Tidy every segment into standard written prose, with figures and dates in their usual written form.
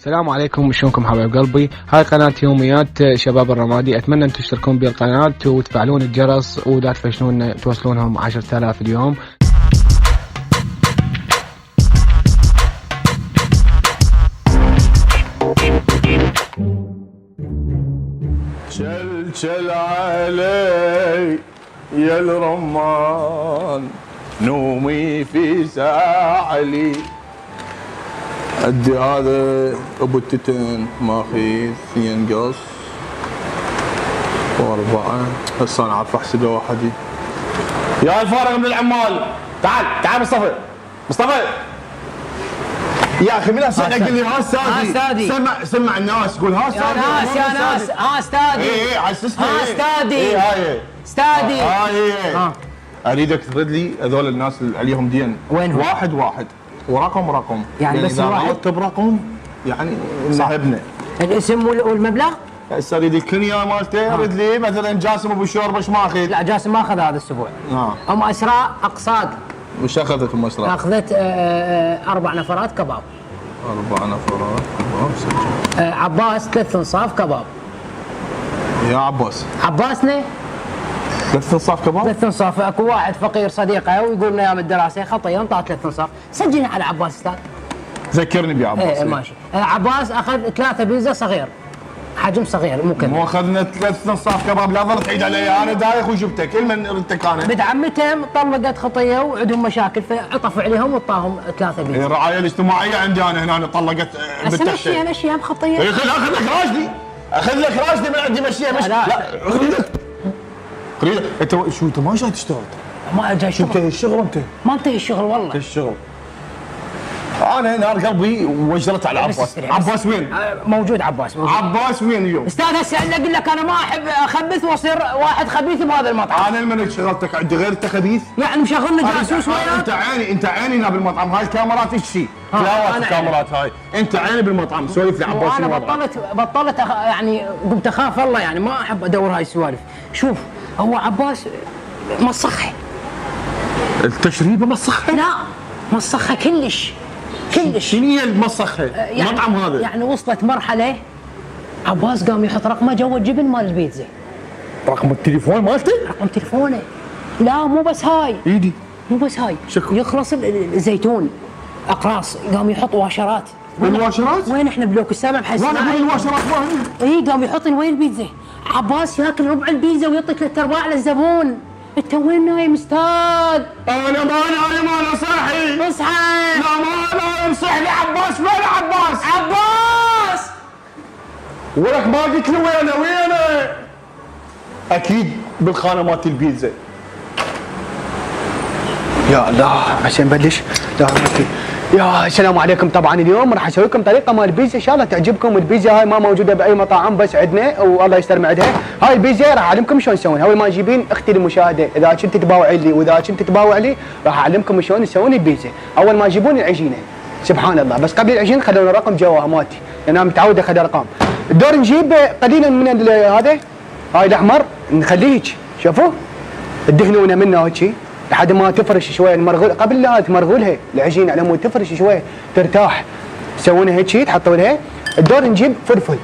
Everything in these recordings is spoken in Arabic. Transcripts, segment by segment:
السلام عليكم، شلونكم حبايب قلبي؟ هاي قناة يوميات شباب الرمادي، اتمنى ان تشتركون بالقناة وتفعلون الجرس ولا تفشلون توصلونهم 10,000 اليوم. شل علي يا الرمان نومي في ساعلي ادي هذا ابو التتن ماخذ 2 قص و4. هسه انا عارف احسبه وحدي. يا الفارغ من العمال، تعال مصطفى يا اخي من هسه قل لي ها استاذي. سمع الناس، قول ها استاذي يا ناس ها استاذي. اي حسسني ها استاذي. اي هاي استاذي. هاي اريدك ترد لي هذول الناس اللي عليهم دين وينهم؟ واحد ورقم يعني بس اذا واحد؟ غلطت برقم يعني نهبنا الاسم والمبلغ؟ هسه اريد الكنيه مالته. رد لي مثلا جاسم ابو شوربه ايش ماخذ؟ لا جاسم ما اخذ هذا الاسبوع. ام اسراء اقصاد وش اخذت ام اسراء؟ اخذت 4 نفرات كباب. 4 نفرات كباب سجل. عباس 3 انصاف كباب. يا عباسنا 3 انصاف كباب؟ 3 انصاف. اكو واحد فقير صديقه ويقول لنا ايام الدراسه خطيه انطاه 3 انصاف. سجلنا على عباس استاذ. ذكرني بعباس. ماشي. عباس اخذ 3 بيتزا صغير، حجم صغير مو كبير. مو اخذنا 3 انصاف كباب، لا ظل تعيد علي. انا دايخ وجبتك كلمه ردتك انا. بنت عمتهم طلقت خطيه وعندهم مشاكل فعطف عليهم وطاهم 3 بيتزا. الرعايه الاجتماعيه عندي انا هنا طلقت بنت هسه مشيها بخطيه. اخذ لك راشدي من عندي مشيها. لا خلينا انت شو انت ما جاي تشتغل؟ ما جاي شغل. انتهي الشغل انت؟ ما انتهي الشغل والله. الشغل انا نار قلبي وجرت على عباس. عباس وين؟ موجود عباس موجود. عباس وين اليوم؟ استاذ هسه اقول لك انا ما احب اخبث واصير واحد خبيث بهذا المطعم. انا الملك شغلتك عندي غير انت خبيث؟ يعني مشغلنا جاسوس وياك. انت عيني بالمطعم. هاي الكاميرات ايش شيء؟ تلاوات الكاميرات هاي. انت عيني بالمطعم سولف لي عباس. انا بطلت يعني قمت اخاف الله، يعني ما احب ادور هاي السوالف. شوف هو عباس مسخه. التشريبه مسخه؟ لا مسخه كلش. شنو هي المسخه؟ يعني المطعم هذا يعني وصلت مرحله عباس قام يحط رقمه جوا الجبن مال البيتزا. رقم التليفون مالته؟ رقم تليفونه. لا مو بس هاي ايدي مو بس هاي شكو. يخلص الزيتون اقراص قام يحط واشرات. الواشرات؟ وين احنا بلوك السابع بحسنا. وانا اقول الواشرات وين؟ اي قام يحط وين البيتزا. عباس ياكل ربع البيتزا ويعطي 3/4 للزبون. انت وين نايم استاذ؟ انا ما نايم، انا صاحي. اصحى. لا ما نايم، صح لي عباس. وين عباس ولك ما قلت لي وينه؟ اكيد بالخانه مالت البيتزا. يا الله عشان نبلش. يا السلام عليكم. طبعا اليوم راح اسوي لكم طريقه مال البيتزا ان شاء الله تعجبكم. البيتزا هاي ما موجوده باي مطاعم بس عندنا والله يستر معدها. هاي البيتزا راح اعلمكم شلون تسوون. اول ما تجيبين اختي المشاهده اذا كنت تباوع لي واذا كنت تباوع لي راح اعلمكم شلون تسوون البيتزا. اول ما تجيبون العجينه سبحان الله، بس قبل العجين خلونا الرقم جوا مالتي لان انا متعود اخذ ارقام. الدور نجيب قليلا من هذا هاي الاحمر نخليه هيك، شوفوا تدهنونه منه هيك لحد ما تفرش شويه المرغول. قبل لا تمرغولها العجين على مود تفرش شويه ترتاح تسوونها هيك تحطوا لها. الدور نجيب فلفل،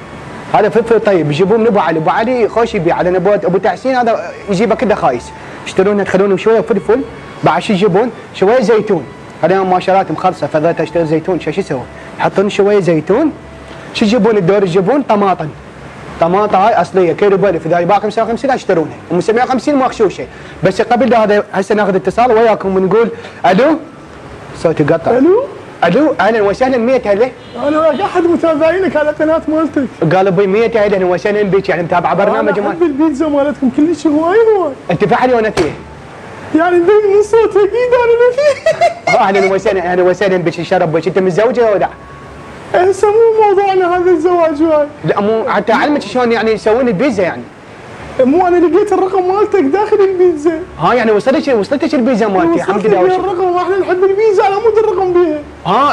هذا فلفل طيب يجيبوه من ابو علي. ابو علي خوش يبيع على نبوت ابو تحسين هذا يجيبه كله خايس. يشترونه تخلونه شويه فلفل. بعد شو يجيبون؟ شويه زيتون. هذا مؤشرات مخلصه فضلت اشتري زيتون. شو يسوون؟ يحطون شويه زيتون. شو يجيبون الدور؟ يجيبون طماطم هاي اصليه كيلو ب1000. اذا يباع 55 اشترونها ومن 750 مغشوشه. بس قبل هذا هسه ناخذ اتصال وياكم ونقول الو. صوتي قطع. الو اهلا وسهلا. 100 هلا. انا احد متابعينك على قناه مالتك. قال ابوي 100 اهلا وسهلا بك. يعني متابع برنامج انا احب البيتزا مالتكم كلش هواي. انت فعلي وانا فيه يعني مبين من صوتك اكيد انا فيه. اهلا وسهلا بك. شرف بك. انت متزوجه ولا لا؟ هسه مو موضوعنا هذا الزواج هاي. لا مو حتى اعلمك شلون يعني يسوون البيتزا. يعني مو انا لقيت الرقم مالتك داخل البيتزا. يعني وصلتك البيتزا مالتي الحمد لله. الرقم واحنا نحب البيتزا على مود الرقم بيها.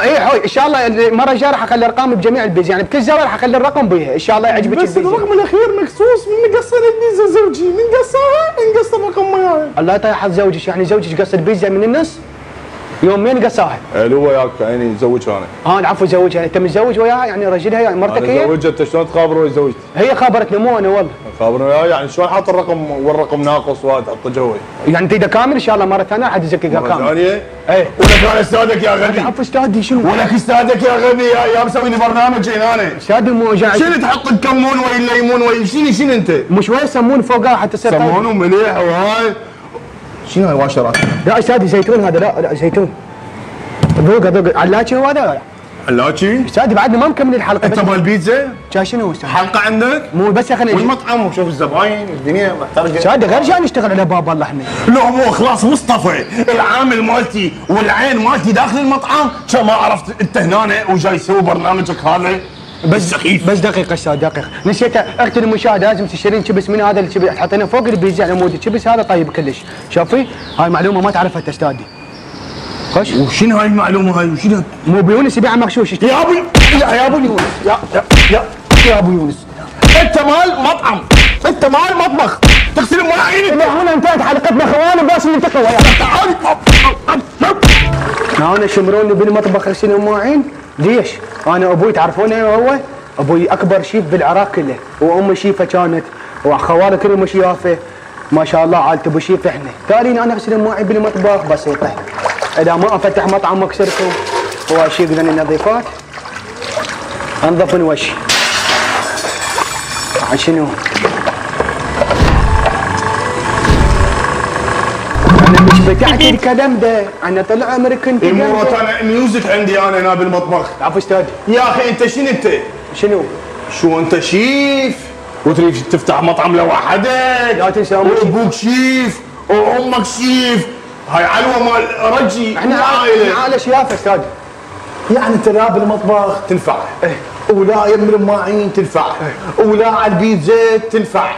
ايه حوي ان شاء الله المره الجايه راح اخلي ارقام بجميع البيتزا. يعني بكل زاويه راح اخلي الرقم بيها ان شاء الله يعجبك البيتزا. بس الرقم الاخير مقصوص من قصنا البيتزا زوجي من قصها نقص الرقم وياي. الله يطيح حظ زوجك. يعني زوجك قص البيتزا من النص؟ يومين قصاها. لو وياك يعني زوجها انا. العفو زوجها، انت متزوج وياها يعني رجلها يعني مرتك انا هي؟ زوجها، انت شلون تخابر ويا زوجتي؟ هي خابرتني مو انا والله. خابرني وياها يعني شلون حاط الرقم والرقم ناقص وهذا تحطه جوي؟ يعني تريده كامل ان شاء الله مره ثانيه حد يزكيها مرة كامل. ثانية؟ ايه ولك انا استاذك يا غبي. عفو استاذي شنو؟ ولك استاذك يا غبي يا مسوي لي برنامج هنا انا. استاذي مو جاي. شنو تحط الكمون ولا ليمون ولا شنو انت؟ مو شوي يسمون فوقها حتى تصير سمون ومليح وهاي. شنو هاي واشرات؟ لا استاذي زيتون هذا، لا زيتون. ذوق علاجي هو هذا. علاجي؟ استاذي بعدنا ما مكمل الحلقه. انت مال بيتزا؟ شا شنو استاذ؟ حلقه عندك؟ مو بس خلينا والمطعم وشوف الزباين الدنيا محترقه. استاذي غير جاي نشتغل على باب الله احنا. لا مو خلاص مصطفى العامل مالتي والعين مالتي داخل المطعم كان ما عرفت انت هنا وجاي تسوي برنامجك هذا بس سخيف. بس دقيقه استاذ دقيقه، نسيت اختي المشاهد لازم تشترين شبس من هذا اللي حطيناه فوق البيتزا على مود الشبس هذا طيب كلش. شوفي هاي معلومه ما تعرفها انت استاذي. خش. وشنو هاي المعلومه هاي وشنو؟ مو بيونس يبيع مغشوش. يا ابو يا ابو يونس يا ابو يونس انت مال مطعم، انت مال مطبخ تغسل مواعين. هنا انتهت حلقتنا اخوان بس ننتقل وياك. انا شمروني بالمطبخ غسيل المواعين. ليش؟ انا ابوي تعرفونه هو؟ ابوي اكبر شيف بالعراق كله، وامي شيفه كانت، وخوالي كلهم شيافه. ما شاء الله عائلة ابو شيف احنا. تالي انا اغسل المواعين بالمطبخ بسيطه. اذا ما افتح مطعم واكسرته واشيل ذني النظيفات انظف من وشي. شنو؟ انا مش بتاعت الكلام ده، انا طول عمري كنت مرات انا ميوزك عندي انا هنا بالمطبخ. عفوا استاذ. يا اخي انت شنو انت؟ شنو؟ شو انت شيف وتريد تفتح مطعم لوحدك؟ لا تنسى وابوك شيف وامك شيف، هاي علوه مال رجي. احنا عائله شيافه استاذ. يعني انت لا بالمطبخ تنفع ولا يم المواعين تنفع ولا على البيتزا تنفع.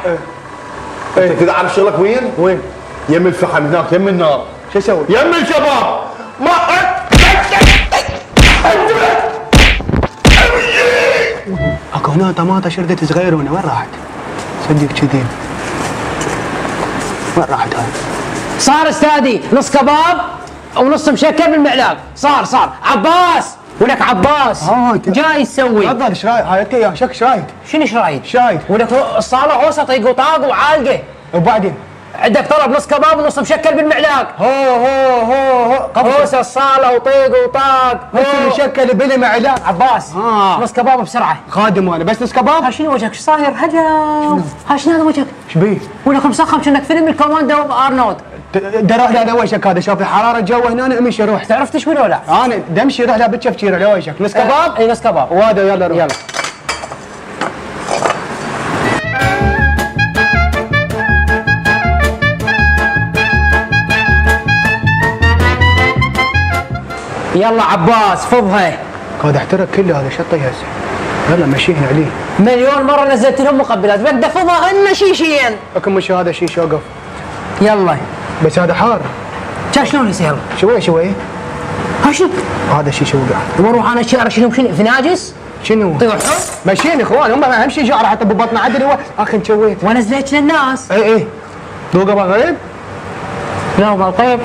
انت كذا عارف شغلك وين؟ وين؟ يم الفحم هناك يم النار. شو اسوي؟ يم الكباب ما اكو هنا طماطه شردت صغيره هنا وين راحت؟ صدق كذي وين راحت هاي؟ صار استاذي نص كباب ونص مشكل بالمعلاق. صار عباس ولك عباس جاي تسوي. تفضل ايش رايك؟ هاي انت يا شك شرايد؟ شنو شرايد؟ شايد ولك الصاله عوسه طيق وطاق وعالقه. وبعدين؟ عندك طلب نص كباب ونص مشكل بالمعلاق. هو عوسه الصاله وطيق وطاق. بس المشكل بلا معلاق. عباس نص كباب بسرعه. خادم انا بس نص كباب. ها شنو وجهك؟ ايش صاير؟ هجم. ها شنو هذا وجهك؟ ايش بيه؟ ولك مسخم كأنك فيلم الكوماندو ارنولد. دراح على وجهك هذا. شوف حراره الجو هنا انا امشي روح. تعرف تشوي ولا لا؟ انا دمشي روح لا بتشفشير على وجهك. نص كباب؟ اي نص كباب. وهذا يلا روح. يلا. يلا عباس فضها. هذا احترق كله هذا شطي هسه. يلا مشيهن عليه. مليون مره نزلت لهم مقبلات بدي فضها هن شيشين. لكن مش هذا شيش وقف. يلا بس هذا حار. كان شلون يصير؟ شوي ها شنو؟ هذا شيش وقع. واروح انا اشيل شنو في ناجس؟ شنو؟ طيحوا؟ ماشيين اخوان هم اهم شيء جاره حتى ببطن عدل هو اخي شويت. وانا زليت للناس. اي ذوقه غريب؟ لا والله طيب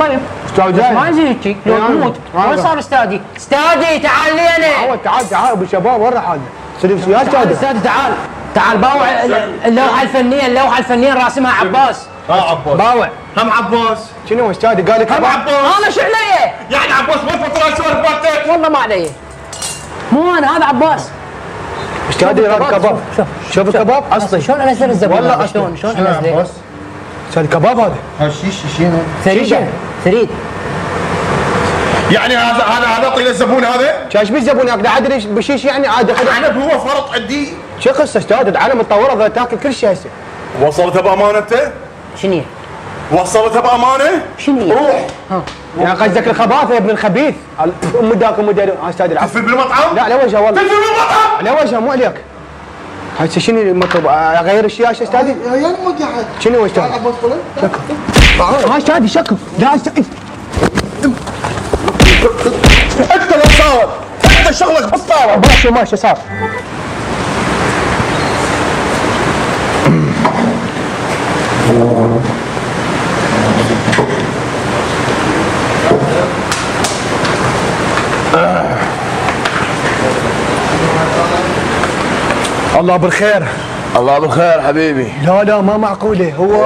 استاذ بس ما يزيدك لو تموت. وين صار استاذي؟ استاذي تعال لي انا. تعال ابو شباب وين راح هذا؟ يا استاذ استاذي تعال باوع اللوحه الفنيه راسمها عباس. عباس باوع هم عباس. شنو استاذي قال لك هم عباس. انا شو علي؟ يعني عباس ما تفطر السوالف مالتك. والله ما علي. مو انا هذا عباس. استاذي هذا كباب. شوف الكباب اصلي شلون انزل الزبون؟ والله شلون انزله؟ استاذ كباب هذا. شنو؟ ثريد. يعني هذا طيل الزبون هذا؟ شاش بيه الزبون ياكل عادي بشيش يعني عادي. العنب هو فرط عندي. شو قصه استاذ العالم متطوره تاكل كل شيء هسه. وصلتها بامانه انت؟ شنو؟ وصلتها بامانه؟ شنو؟ روح. يعني قصدك الخباثه يا ابن الخبيث. ام داك استاذ العفو. تفل بالمطعم؟ لا على وجهه والله. تفل بالمطعم؟ على وجهه مو عليك. هسه شنو المطلوب؟ اغير الشاشه استاذي؟ يا المقعد شنو استاذ؟ ها استاذي شكو. لا استاذ انت اللي صار، انت شغلك بالصار. ماشي صار. الله بالخير. الله بالخير حبيبي. لا لا ما معقوله هو.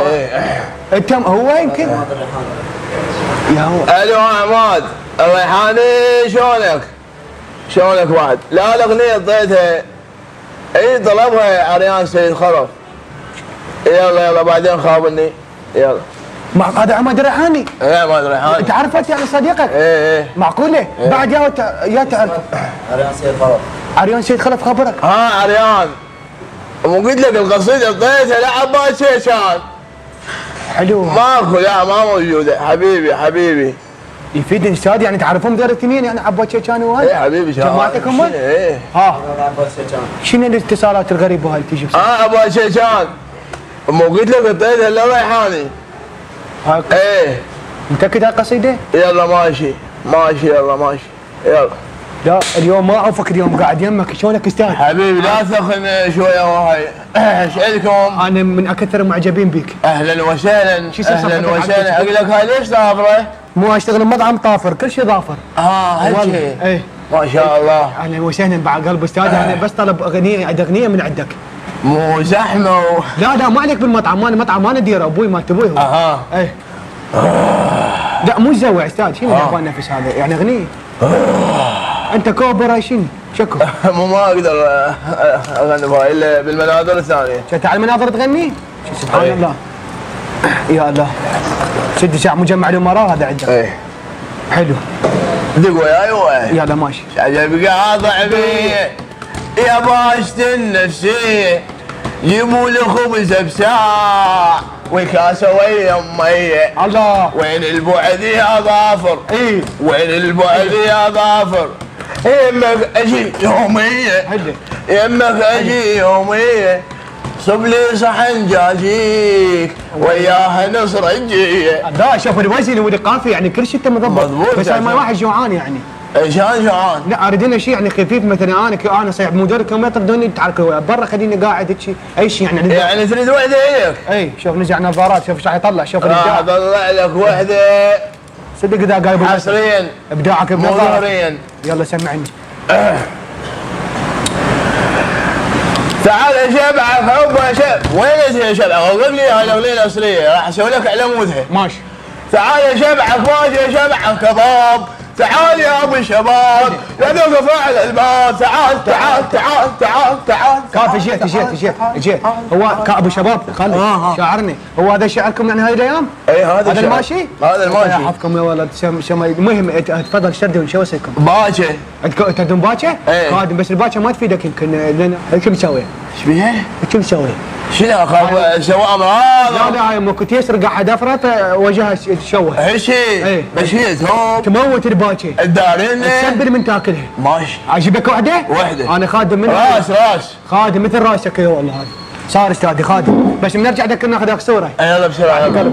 انت هو يمكن. يا هو. الو عماد الريحاني شلونك؟ شلونك بعد؟ لا الاغنيه ضيتها. اي طلبها عريان سيد خرف. يلا يلا بعدين خابرني. يلا. هذا عماد الريحاني. ايه عماد الريحاني. انت عرفت يعني صديقك؟ ايه. معقوله؟ بعد يا تعرفه. عريان سيد خرف. عريان سيد خلف خبرك؟ ها عريان. مو قلت لك القصيده ضيتها لعباس شيشان. حلو. ماكو لا ما موجوده حبيبي حبيبي. يفيدني استاذ يعني تعرفون ذول الاثنين يعني عباس شيشان وهاي؟ ايه حبيبي جماعتك هم؟ ايه. ها شنو الاتصالات الغريبه هاي تجي؟ عباس شيشان. مو قلت لك ضيتها لريحاني. ايه. متاكد هالقصيده؟ يلا ماشي ماشي يلا ماشي يلا. لا اليوم ما اعوفك اليوم قاعد يمك شلونك استاذ؟ حبيبي لا سخن شويه وهاي. ايش عندكم؟ انا من اكثر المعجبين بك. اهلا وسهلا شو اسم اهلا صفحتك؟ وسهلا. اقول لك هاي ليش ظافره؟ مو اشتغل بمطعم طافر كل شيء ظافر. هالشيء. ايه ما شاء الله. اهلا وسهلا بعد قلب استاذ انا بس طلب اغنيه من عندك. مو زحمه لا لا ما عليك بالمطعم مالي مطعم ما نديره ابوي مالت ابوي هو. ايه. لا مو زوع استاذ شنو جابان نفس هذا يعني اغنيه. انت كوبرا شنو شكو. مو ما اقدر اغني بها الا بالمناظر الثانيه. شفت على المناظر تغني؟ سبحان الله. يا الله. سد ساعة مجمع الامراء هذا عندك. ايه. حلو. دق وياي وياي. يلا ماشي. عجب قاطع بي يا باشت النفسيه جيبوا لي خبز بساع وكاسه ويا امي. الله. وين البعد يا ظافر؟ ايه. وين البعد يا ظافر؟ يمك اجي يوميه. يمك اجي يوميه صب لي صحن جاجيك وياها نصر الجيه. لا شوف الوزن والقافيه يعني كل شيء انت مضبط. مضبوط. بس ما واحد جوعان يعني. شلون جوعان؟ لا اريد لنا شيء يعني خفيف مثلا انا صيح مو دور كيلومتر بدوني تحركوا برا خليني قاعد هيك اي شيء يعني. يعني تريد وحده هيك؟ اي شوف نزع نظارات شوف ايش راح يطلع شوف راح اطلع لك وحده صدق اذا قايب حصريا ابداعك مو ظهريا. يلا سمعني. تعال يا شبع حب يا شبع. وين يا شبع؟ غلب لي هاي الاغنيه الاصليه راح اسوي لك على مودها. ماشي. تعال يا شبع فاز يا شبع كباب. تعال يا ابو الشباب لا توقف على الباب. تعال تعال تعال تعال تعال. كافي جيت هو ابو شباب خلي شاعرني. هو هذا شعركم يعني هاي الايام؟ اي هذا الماشي؟ هذا الماشي. يحفظكم يا ولد المهم تفضل شدوا شو اسمكم؟ باكه. تردون باكه؟ ايه. قادم بس الباكه ما تفيدك يمكن لان شو مسوي؟ ايش بيها؟ شو مسوي؟ شنو اخاف سوام هذا؟ لا لا هاي امك كنت يسرق احد افرط وجهها تشوه. هالشيء. ايه. بس هي توب تموت الباكه. الدارين تسبل من تاكلها. ماشي. عجبك وحده؟ وحده. انا خادم من راس خادم مثل راسك يا والله هذا. صار استاذي خادم بس بنرجع ناخذ صوره. يلا بسرعه يلا.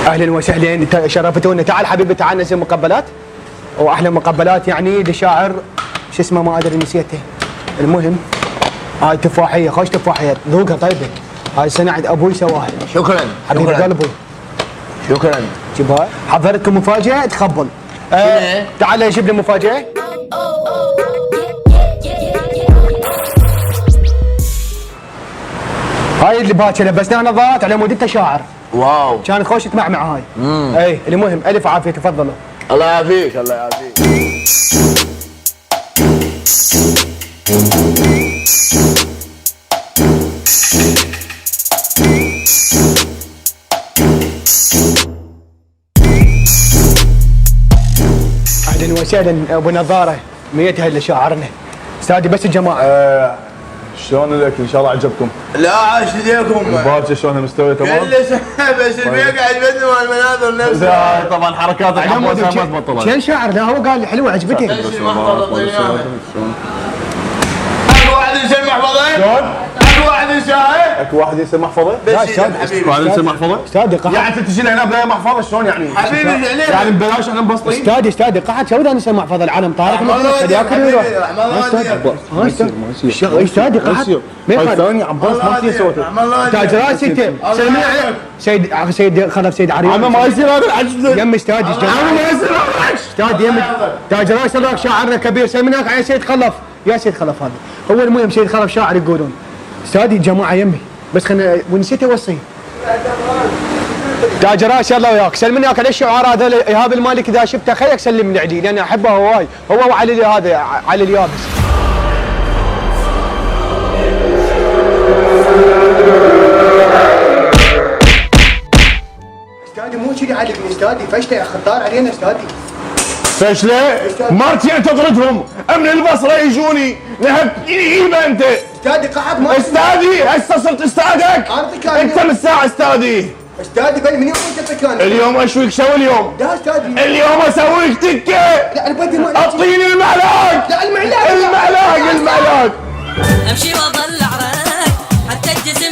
اهلا وسهلا شرفتونا. تعال حبيبي تعال ننزل مقبلات واحلى مقبلات يعني لشاعر شو اسمه ما ادري نسيته. المهم هاي تفاحيه خوش تفاحيه ذوقها طيبه. هاي صناعه ابوي سواها. شكرا حبيب قلبي. شكرا. جيبها حضرتكم مفاجاه تخبل. تعال جيب لي مفاجاه. هاي اللي باكر لبسناها نظارات على مود انت شاعر. واو كانت خوش تمعمع هاي. اي المهم الف عافيه تفضلوا. الله يعافيك الله يعافيك. اهلا وسهلا ابو نظاره ميتها اللي شاعرنا. استاذي بس الجماعه. شلون الاكل؟ ان شاء الله عجبكم. لا عاش ليكم. الباكه شلونها مستويه تمام؟ كل سنه بس البيق عجبتني والمناظر نفسها. طبعا حركاتك عباس ما تبطلها. شين شاعر؟ لا هو قال حلوه عجبتك. اكو واحد يسمع محفظين؟ اكو اكو واحد يشاهد اكو واحد ينسى محفظه؟ لا استاذ حبيبي واحد ينسى محفظه؟ استاذي قحط يعني انت تجي لهنا بلا محفظه شلون يعني؟ حبيبي يعني ببلاش احنا مبسطين؟ استاذي قحط شو بدنا نسمع محفظه العالم طارق حبيبي استاذي قحط هاي ثاني عباس ما يصير صوته. تاج راسي انت سلمي عليه سيد خلف سيد عريان عمي ما يصير هذا العجز يم استاذي عمي ما يصير هذا العجز استاذ يم تاج راس الله شاعرنا كبير سلمناك على سيد خلف يا سيد خلف هذا هو المهم سيد خلف شاعر يقولون استاذي جماعه يمي بس خلنا ونسيت اوصي تاج راس الله وياك سلمناك على الشعار هذا ايهاب المالك اذا شفته خليك سلمني عليه لاني احبه هواي هو وعلي هذا علي اليابس استاذي مو كذي علقني استاذي فشله خطار علينا استاذي فشله؟ مرتين تطردهم من البصره يجوني نهب يجيبه انت استاذي قعد ما استاذي هسه صرت استاذك انت من الساعه استاذي استاذي بل من يوم انت تكلم اليوم اشويك شو اليوم؟ لا استاذي اليوم اسويك تكه لا انا بدي ما اعطيني المعلاق لا المعلاق المعلاق امشي واضل عراك حتى الجسم